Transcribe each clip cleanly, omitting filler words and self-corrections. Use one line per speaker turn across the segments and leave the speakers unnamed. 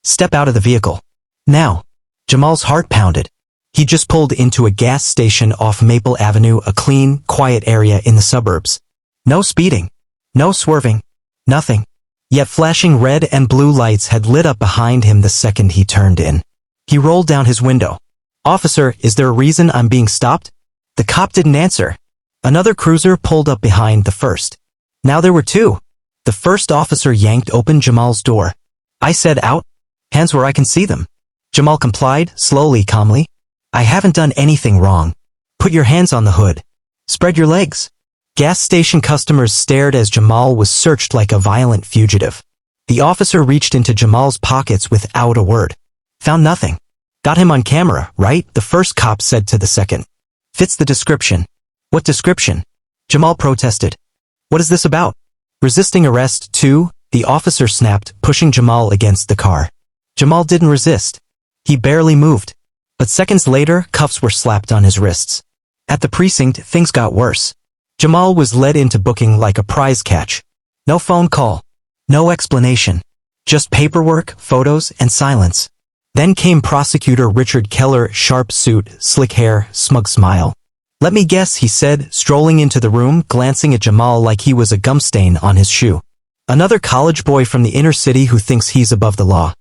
Step out of the vehicle. Now. Jamal's heart pounded. He just pulled into a gas station off Maple Avenue, a clean, quiet area in the suburbs. No speeding. No swerving. Nothing. Yet flashing red and blue lights had lit up behind him the second he turned in. He rolled down his window. "Officer, is there a reason I'm being stopped?" The cop didn't answer. Another cruiser pulled up behind the first. Now there were two. The first officer yanked open Jamal's door. "I said out. Hands where I can see them." Jamal complied, slowly, calmly. "I haven't done anything wrong. Put your hands on the hood. Spread your legs." Gas station customers stared as Jamal was searched like a violent fugitive. The officer reached into Jamal's pockets without a word. "Found nothing." "Got him on camera, right?" the first cop said to the second. "Fits the description." "What description?" Jamal protested. "What is this about?" "Resisting arrest, too," the officer snapped, pushing Jamal against the car. Jamal didn't resist. He barely moved. But seconds later, cuffs were slapped on his wrists. At the precinct, things got worse. Jamal was led into booking like a prize catch. No phone call. No explanation. Just paperwork, photos, and silence. Then came Prosecutor Richard Keller, sharp suit, slick hair, smug smile. "Let me guess," he said, strolling into the room, glancing at Jamal like he was a gum stain on his shoe. "Another college boy from the inner city who thinks he's above the law."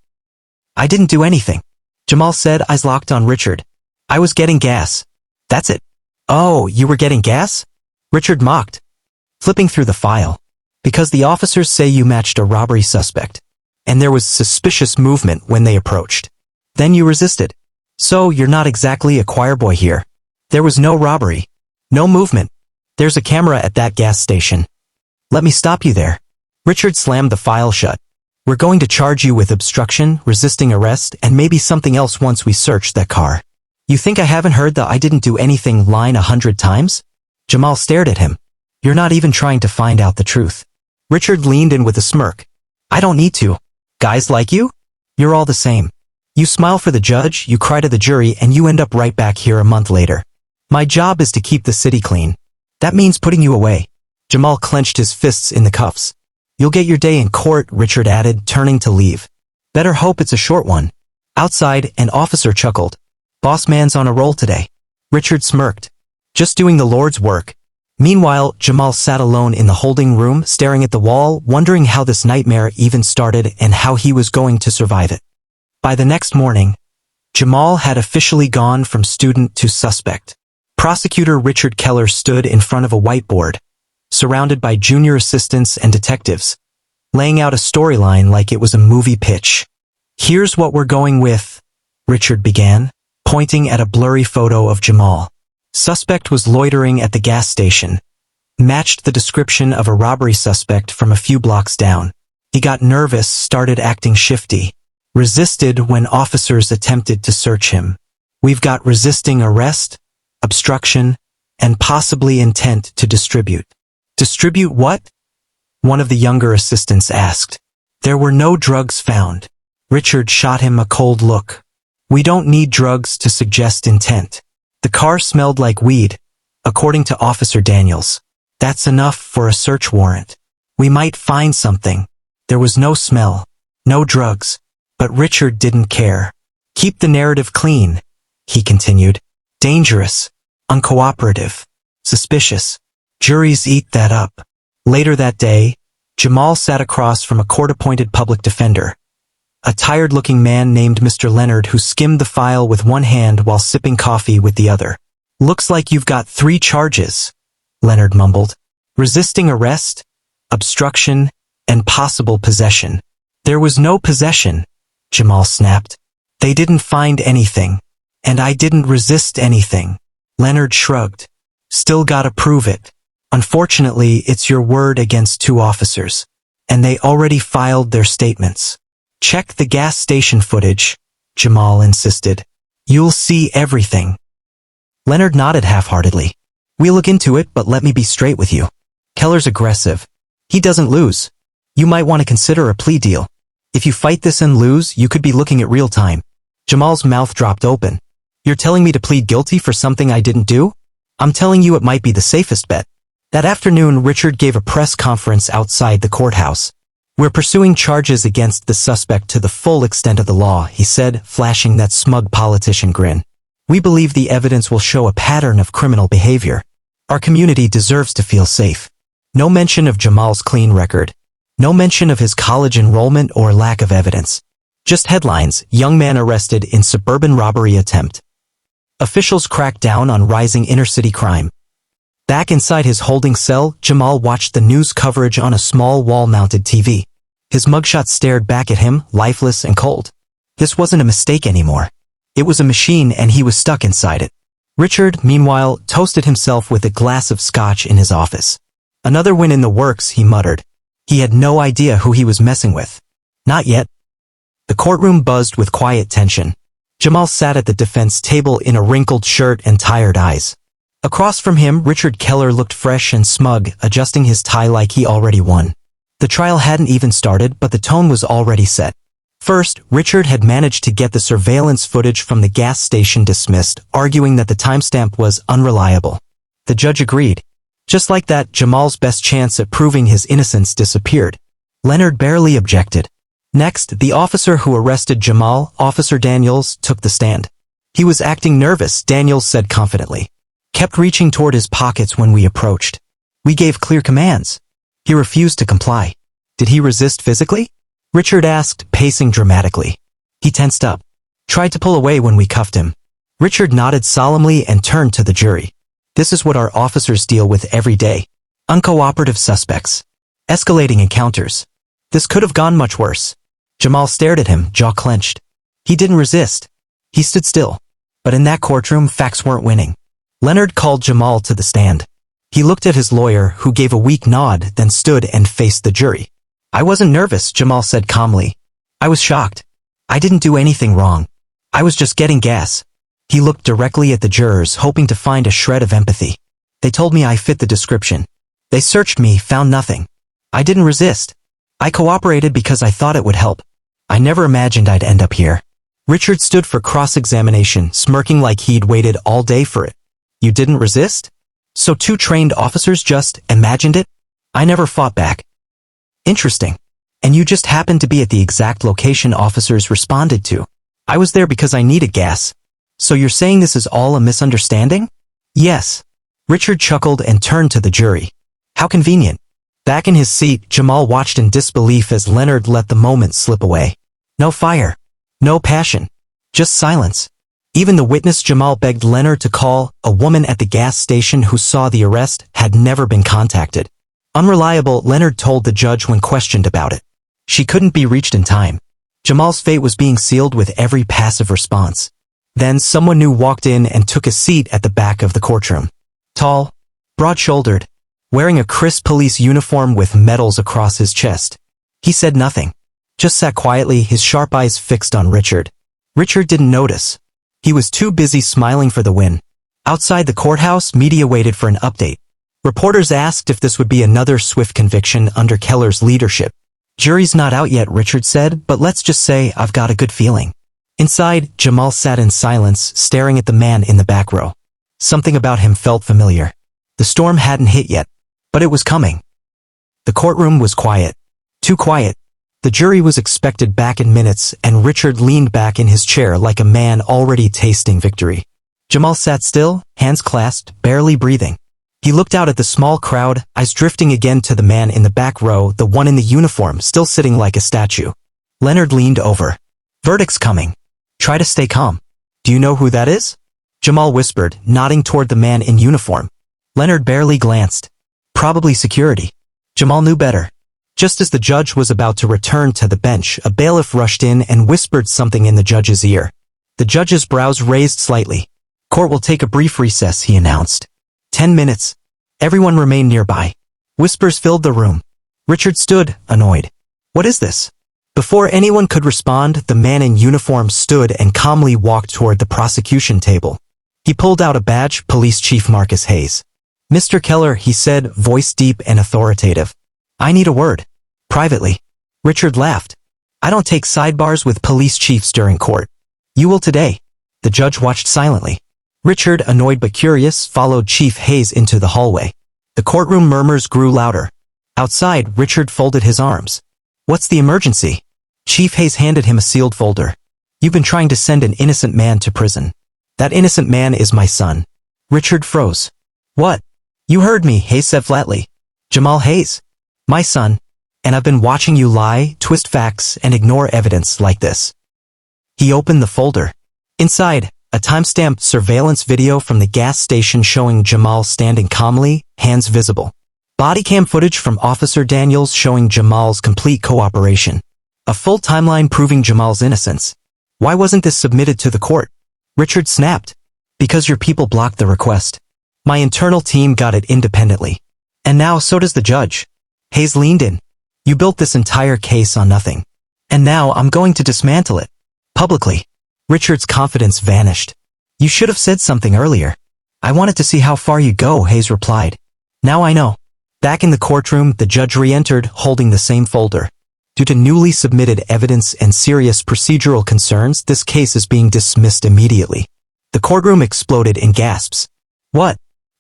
"I didn't do anything," Jamal said, eyes locked on Richard. "I was getting gas. That's it." "Oh, you were getting gas?" Richard mocked, flipping through the file. "Because the officers say you matched a robbery suspect. And there was suspicious movement when they approached. Then you resisted. So you're not exactly a choir boy here. There was no robbery. No movement. There's a camera at that gas station. Let me stop you there." Richard slammed the file shut. "We're going to charge you with obstruction, resisting arrest, and maybe something else once we search that car. You think I haven't heard the 'I didn't do anything' line 100 times? Jamal stared at him. "You're not even trying to find out the truth." Richard leaned in with a smirk. "I don't need to. Guys like you? You're all the same. You smile for the judge, you cry to the jury, and you end up right back here a month later. My job is to keep the city clean. That means putting you away." Jamal clenched his fists in the cuffs. "You'll get your day in court," Richard added, turning to leave. "Better hope it's a short one." Outside, an officer chuckled. "Boss man's on a roll today." Richard smirked. "Just doing the Lord's work." Meanwhile, Jamal sat alone in the holding room, staring at the wall, wondering how this nightmare even started and how he was going to survive it. By the next morning, Jamal had officially gone from student to suspect. Prosecutor Richard Keller stood in front of a whiteboard, surrounded by junior assistants and detectives, laying out a storyline like it was a movie pitch. "Here's what we're going with," Richard began, pointing at a blurry photo of Jamal. Suspect was loitering at the gas station. Matched the description of a robbery suspect from a few blocks down. He got nervous, started acting shifty. Resisted when officers attempted to search him. We've got resisting arrest, obstruction, and possibly intent to distribute. Distribute what? One of the younger assistants asked. There were no drugs found. Richard shot him a cold look. We don't need drugs to suggest intent. The car smelled like weed, according to Officer Daniels. That's enough for a search warrant. We might find something. There was no smell, no drugs. But Richard didn't care. Keep the narrative clean, he continued. Dangerous, uncooperative, suspicious. Juries eat that up. Later that day, Jamal sat across from a court-appointed public defender. A tired-looking man named Mr. Leonard who skimmed the file with one hand while sipping coffee with the other. Looks like you've got 3 charges, Leonard mumbled. Resisting arrest, obstruction, and possible possession. There was no possession, Jamal snapped. They didn't find anything. And I didn't resist anything. Leonard shrugged. Still gotta prove it. Unfortunately, it's your word against 2 officers. And they already filed their statements. Check the gas station footage, Jamal insisted. You'll see everything. Leonard nodded half-heartedly. We'll look into it, but let me be straight with you. Keller's aggressive. He doesn't lose. You might want to consider a plea deal. If you fight this and lose, you could be looking at real time. Jamal's mouth dropped open. You're telling me to plead guilty for something I didn't do? I'm telling you it might be the safest bet. That afternoon, Richard gave a press conference outside the courthouse. "We're pursuing charges against the suspect to the full extent of the law," he said, flashing that smug politician grin. "We believe the evidence will show a pattern of criminal behavior. Our community deserves to feel safe." No mention of Jamal's clean record. No mention of his college enrollment or lack of evidence. Just headlines: young man arrested in suburban robbery attempt. Officials crack down on rising inner-city crime. Back inside his holding cell, Jamal watched the news coverage on a small wall-mounted TV. His mugshot stared back at him, lifeless and cold. This wasn't a mistake anymore. It was a machine and he was stuck inside it. Richard, meanwhile, toasted himself with a glass of scotch in his office. "Another win in the works," he muttered. He had no idea who he was messing with. Not yet. The courtroom buzzed with quiet tension. Jamal sat at the defense table in a wrinkled shirt and tired eyes. Across from him, Richard Keller looked fresh and smug, adjusting his tie like he already won. The trial hadn't even started, but the tone was already set. First, Richard had managed to get the surveillance footage from the gas station dismissed, arguing that the timestamp was unreliable. The judge agreed. Just like that, Jamal's best chance at proving his innocence disappeared. Leonard barely objected. Next, the officer who arrested Jamal, Officer Daniels, took the stand. He was acting nervous, Daniels said confidently. Kept reaching toward his pockets when we approached. We gave clear commands. He refused to comply. Did he resist physically? Richard asked, pacing dramatically. He tensed up. Tried to pull away when we cuffed him. Richard nodded solemnly and turned to the jury. This is what our officers deal with every day. Uncooperative suspects. Escalating encounters. This could have gone much worse. Jamal stared at him, jaw clenched. He didn't resist. He stood still. But in that courtroom, facts weren't winning. Leonard called Jamal to the stand. He looked at his lawyer, who gave a weak nod, then stood and faced the jury. "I wasn't nervous," Jamal said calmly. "I was shocked. I didn't do anything wrong. I was just getting gas." He looked directly at the jurors, hoping to find a shred of empathy. "They told me I fit the description. They searched me, found nothing. I didn't resist. I cooperated because I thought it would help. I never imagined I'd end up here." Richard stood for cross-examination, smirking like he'd waited all day for it. "You didn't resist? So two trained officers just imagined it? I never fought back." "Interesting. And you just happened to be at the exact location officers responded to." "I was there because I needed gas." "So you're saying this is all a misunderstanding?" "Yes." Richard chuckled and turned to the jury. "How convenient." Back in his seat, Jamal watched in disbelief as Leonard let the moment slip away. No fire. No passion. Just silence. Even the witness Jamal begged Leonard to call, a woman at the gas station who saw the arrest, had never been contacted. Unreliable, Leonard told the judge when questioned about it. She couldn't be reached in time. Jamal's fate was being sealed with every passive response. Then someone new walked in and took a seat at the back of the courtroom. Tall, broad-shouldered, wearing a crisp police uniform with medals across his chest. He said nothing. Just sat quietly, his sharp eyes fixed on Richard. Richard didn't notice. He was too busy smiling for the win. Outside the courthouse, media waited for an update. Reporters asked if this would be another swift conviction under Keller's leadership. "Jury's not out yet," Richard said, "but let's just say I've got a good feeling." Inside, Jamal sat in silence, staring at the man in the back row. Something about him felt familiar. The storm hadn't hit yet, but it was coming. The courtroom was quiet. Too quiet. The jury was expected back in minutes, and Richard leaned back in his chair like a man already tasting victory. Jamal sat still, hands clasped, barely breathing. He looked out at the small crowd, eyes drifting again to the man in the back row, the one in the uniform, still sitting like a statue. Leonard leaned over. "Verdict's coming. Try to stay calm. Do you know who that is?" Jamal whispered, nodding toward the man in uniform. Leonard barely glanced. "Probably security." Jamal knew better. Just as the judge was about to return to the bench, a bailiff rushed in and whispered something in the judge's ear. The judge's brows raised slightly. "Court will take a brief recess," he announced. 10 minutes. Everyone remained nearby. Whispers filled the room. Richard stood, annoyed. "What is this?" Before anyone could respond, the man in uniform stood and calmly walked toward the prosecution table. He pulled out a badge, Police Chief Marcus Hayes. "Mr. Keller," he said, voice deep and authoritative. "I need a word. Privately." Richard laughed. "I don't take sidebars with police chiefs during court. You will today." The judge watched silently. Richard, annoyed but curious, followed Chief Hayes into the hallway. The courtroom murmurs grew louder. Outside, Richard folded his arms. What's the emergency? Chief Hayes handed him a sealed folder. You've been trying to send an innocent man to prison. That innocent man is my son. Richard froze. What? You heard me, Hayes said flatly. Jamal Hayes. My son. And I've been watching you lie, twist facts, and ignore evidence like this. He opened the folder. Inside, a time-stamped surveillance video from the gas station showing Jamal standing calmly, hands visible. Body cam footage from Officer Daniels showing Jamal's complete cooperation. A full timeline proving Jamal's innocence. Why wasn't this submitted to the court? Richard snapped. Because your people blocked the request. My internal team got it independently. And now so does the judge. Hayes leaned in. You built this entire case on nothing. And now I'm going to dismantle it. Publicly. Richard's confidence vanished. You should have said something earlier. I wanted to see how far you'd go, Hayes replied. Now I know. Back in the courtroom, the judge re-entered, holding the same folder. Due to newly submitted evidence and serious procedural concerns, this case is being dismissed immediately. The courtroom exploded in gasps. What?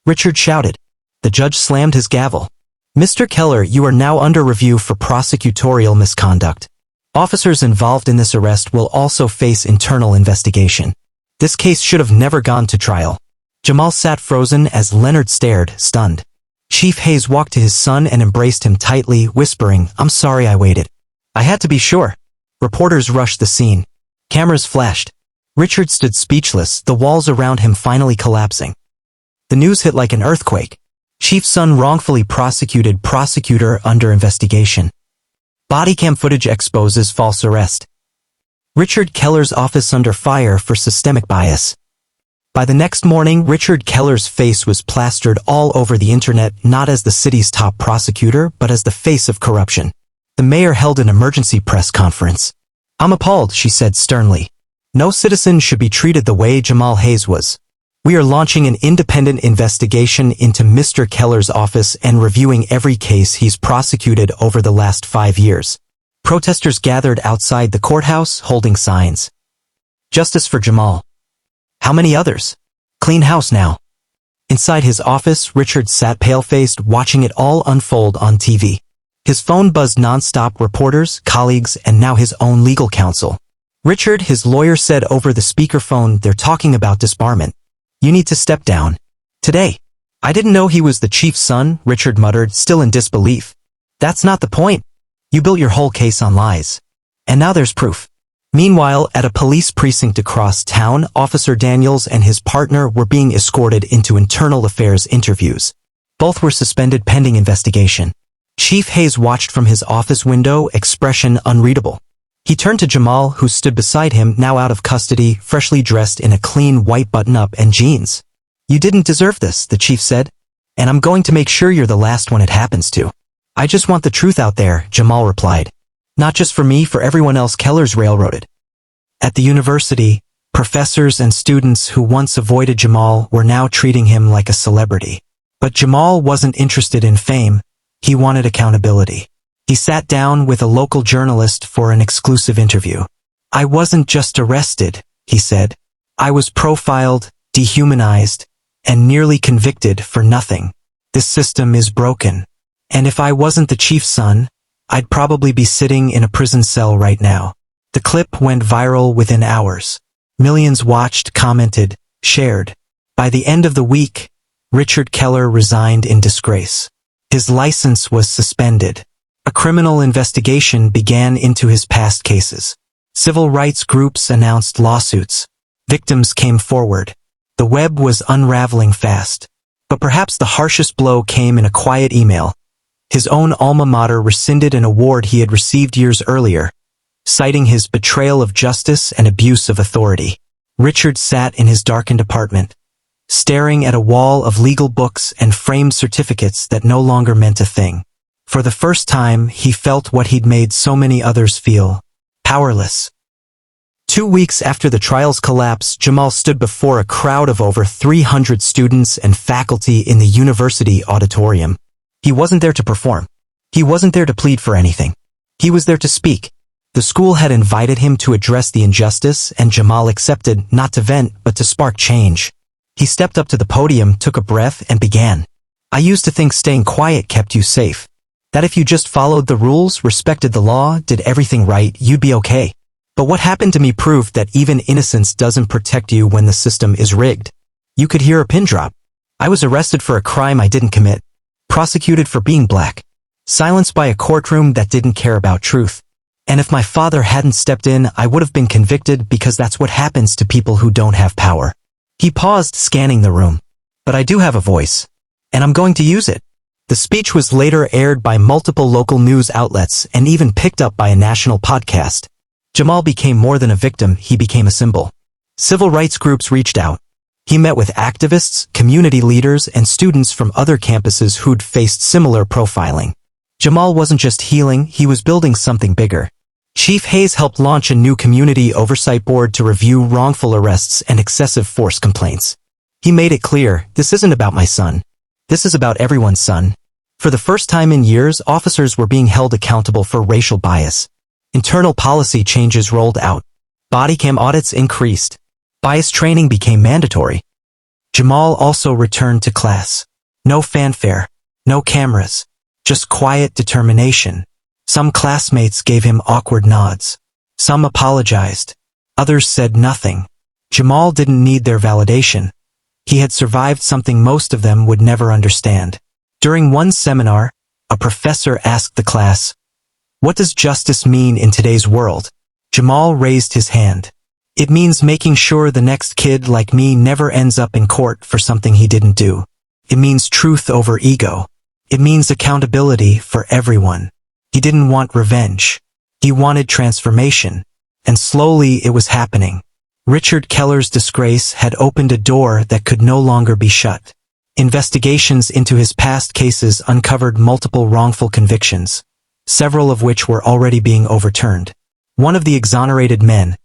Richard shouted. The judge slammed his gavel. Mr. Keller, you are now under review for prosecutorial misconduct. Officers involved in this arrest will also face internal investigation. This case should have never gone to trial. Jamal sat frozen as Leonard stared, stunned. Chief Hayes walked to his son and embraced him tightly, whispering, I'm sorry I waited. I had to be sure. Reporters rushed the scene. Cameras flashed. Richard stood speechless, the walls around him finally collapsing. The news hit like an earthquake. Chief's son wrongfully prosecuted, prosecutor under investigation. Bodycam footage exposes false arrest. Richard Keller's office under fire for systemic bias. By the next morning, Richard Keller's face was plastered all over the internet, not as the city's top prosecutor, but as the face of corruption. The mayor held an emergency press conference. I'm appalled, she said sternly. No citizen should be treated the way Jamal Hayes was. We are launching an independent investigation into Mr. Keller's office and reviewing every case he's prosecuted over the last 5 years. Protesters gathered outside the courthouse holding signs. Justice for Jamal. How many others? Clean house now. Inside his office, Richard sat pale-faced, watching it all unfold on TV. His phone buzzed non-stop, reporters, colleagues, and now his own legal counsel. Richard, his lawyer said over the speakerphone, they're talking about disbarment. You need to step down. Today. I didn't know he was the chief's son, Richard muttered, still in disbelief. That's not the point. You built your whole case on lies. And now there's proof. Meanwhile, at a police precinct across town, Officer Daniels and his partner were being escorted into internal affairs interviews. Both were suspended pending investigation. Chief Hayes watched from his office window, expression unreadable. He turned to Jamal, who stood beside him, now out of custody, freshly dressed in a clean white button-up and jeans. You didn't deserve this, the chief said. And I'm going to make sure you're the last one it happens to. I just want the truth out there, Jamal replied. Not just for me, for everyone else Keller's railroaded. At the university, professors and students who once avoided Jamal were now treating him like a celebrity. But Jamal wasn't interested in fame. He wanted accountability. He sat down with a local journalist for an exclusive interview. I wasn't just arrested, he said. I was profiled, dehumanized, and nearly convicted for nothing. This system is broken. And if I wasn't the chief's son, I'd probably be sitting in a prison cell right now. The clip went viral within hours. Millions watched, commented, shared. By the end of the week, Richard Keller resigned in disgrace. His license was suspended. A criminal investigation began into his past cases. Civil rights groups announced lawsuits. Victims came forward. The web was unraveling fast. But perhaps the harshest blow came in a quiet email. His own alma mater rescinded an award he had received years earlier, citing his betrayal of justice and abuse of authority. Richard sat in his darkened apartment, staring at a wall of legal books and framed certificates that no longer meant a thing. For the first time, he felt what he'd made so many others feel, powerless. 2 weeks after the trial's collapse, Jamal stood before a crowd of over 300 students and faculty in the university auditorium. He wasn't there to perform. He wasn't there to plead for anything. He was there to speak. The school had invited him to address the injustice, and Jamal accepted, not to vent, but to spark change. He stepped up to the podium, took a breath, and began. I used to think staying quiet kept you safe. That if you just followed the rules, respected the law, did everything right, you'd be okay. But what happened to me proved that even innocence doesn't protect you when the system is rigged. You could hear a pin drop. I was arrested for a crime I didn't commit. Prosecuted for being black. Silenced by a courtroom that didn't care about truth. And if my father hadn't stepped in, I would have been convicted because that's what happens to people who don't have power. He paused, scanning the room. But I do have a voice. And I'm going to use it. The speech was later aired by multiple local news outlets and even picked up by a national podcast. Jamal became more than a victim, he became a symbol. Civil rights groups reached out. He met with activists, community leaders, and students from other campuses who'd faced similar profiling. Jamal wasn't just healing, he was building something bigger. Chief Hayes helped launch a new community oversight board to review wrongful arrests and excessive force complaints. He made it clear, this isn't about my son. This is about everyone's son. For the first time in years, officers were being held accountable for racial bias. Internal policy changes rolled out. Body cam audits increased. Bias training became mandatory. Jamal also returned to class. No fanfare. No cameras. Just quiet determination. Some classmates gave him awkward nods. Some apologized. Others said nothing. Jamal didn't need their validation. He had survived something most of them would never understand. During one seminar, a professor asked the class, "What does justice mean in today's world?" Jamal raised his hand. "It means making sure the next kid like me never ends up in court for something he didn't do. It means truth over ego. It means accountability for everyone." He didn't want revenge. He wanted transformation. And slowly it was happening. Richard Keller's disgrace had opened a door that could no longer be shut. Investigations into his past cases uncovered multiple wrongful convictions, several of which were already being overturned. One of the exonerated men,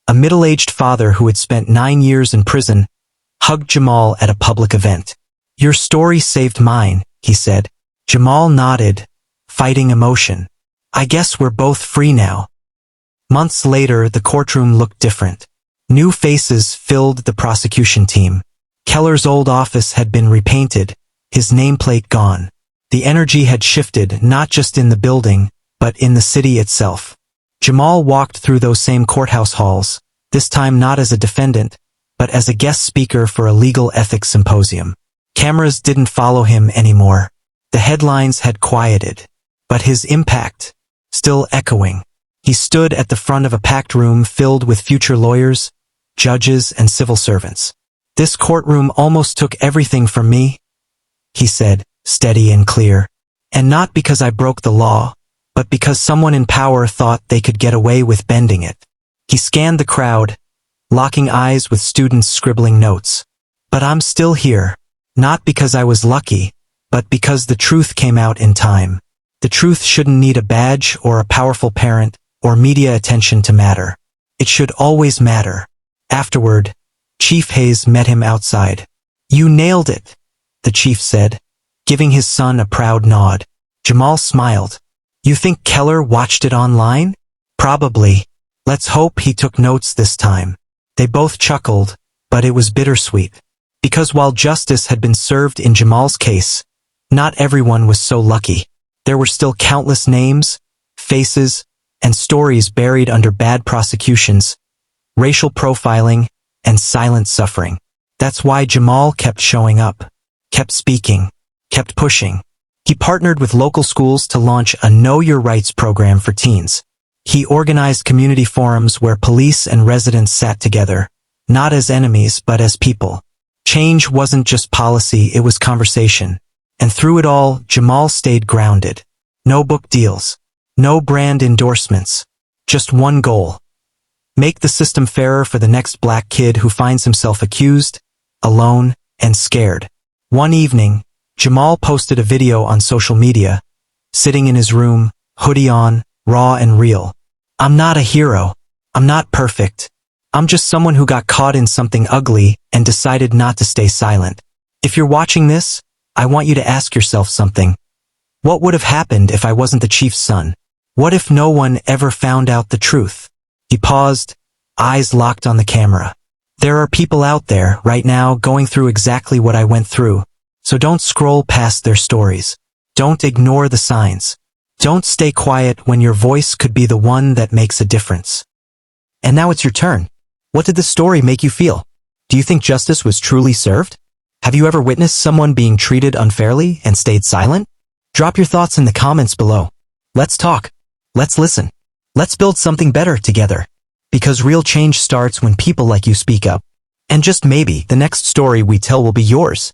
a middle-aged father who had spent 9 years in prison, hugged Jamal at a public event. "Your story saved mine," he said. Jamal nodded, fighting emotion. "I guess we're both free now." Months later, the courtroom looked different. New faces filled the prosecution team. Keller's old office had been repainted, his nameplate gone. The energy had shifted not just in the building, but in the city itself. Jamal walked through those same courthouse halls, this time not as a defendant, but as a guest speaker for a legal ethics symposium. Cameras didn't follow him anymore. The headlines had quieted, but his impact, still echoing. He stood at the front of a packed room filled with future lawyers, judges, and civil servants. "This courtroom almost took everything from me," he said, steady and clear. "And not because I broke the law, but because someone in power thought they could get away with bending it." He scanned the crowd, locking eyes with students scribbling notes. "But I'm still here, not because I was lucky, but because the truth came out in time. The truth shouldn't need a badge or a powerful parent or media attention to matter. It should always matter." Afterward, Chief Hayes met him outside. "You nailed it," the chief said, giving his son a proud nod. Jamal smiled. "You think Keller watched it online?" "Probably. Let's hope he took notes this time." They both chuckled, but it was bittersweet. Because while justice had been served in Jamal's case, not everyone was so lucky. There were still countless names, faces, and stories buried under bad prosecutions, racial profiling, and silent suffering. That's why Jamal kept showing up, kept speaking, kept pushing. He partnered with local schools to launch a Know Your Rights program for teens. He organized community forums where police and residents sat together, not as enemies but as people. Change wasn't just policy, it was conversation. And through it all, Jamal stayed grounded. No book deals. No brand endorsements. Just one goal. Make the system fairer for the next black kid who finds himself accused, alone, and scared. One evening, Jamal posted a video on social media, sitting in his room, hoodie on, raw and real. "I'm not a hero. I'm not perfect. I'm just someone who got caught in something ugly and decided not to stay silent. If you're watching this, I want you to ask yourself something. What would have happened if I wasn't the chief's son? What if no one ever found out the truth?" He paused, eyes locked on the camera. "There are people out there right now going through exactly what I went through, so don't scroll past their stories. Don't ignore the signs. Don't stay quiet when your voice could be the one that makes a difference. And now it's your turn. What did the story make you feel? Do you think justice was truly served? Have you ever witnessed someone being treated unfairly and stayed silent? Drop your thoughts in the comments below. Let's talk. Let's listen. Let's build something better together. Because real change starts when people like you speak up. And just maybe, the next story we tell will be yours.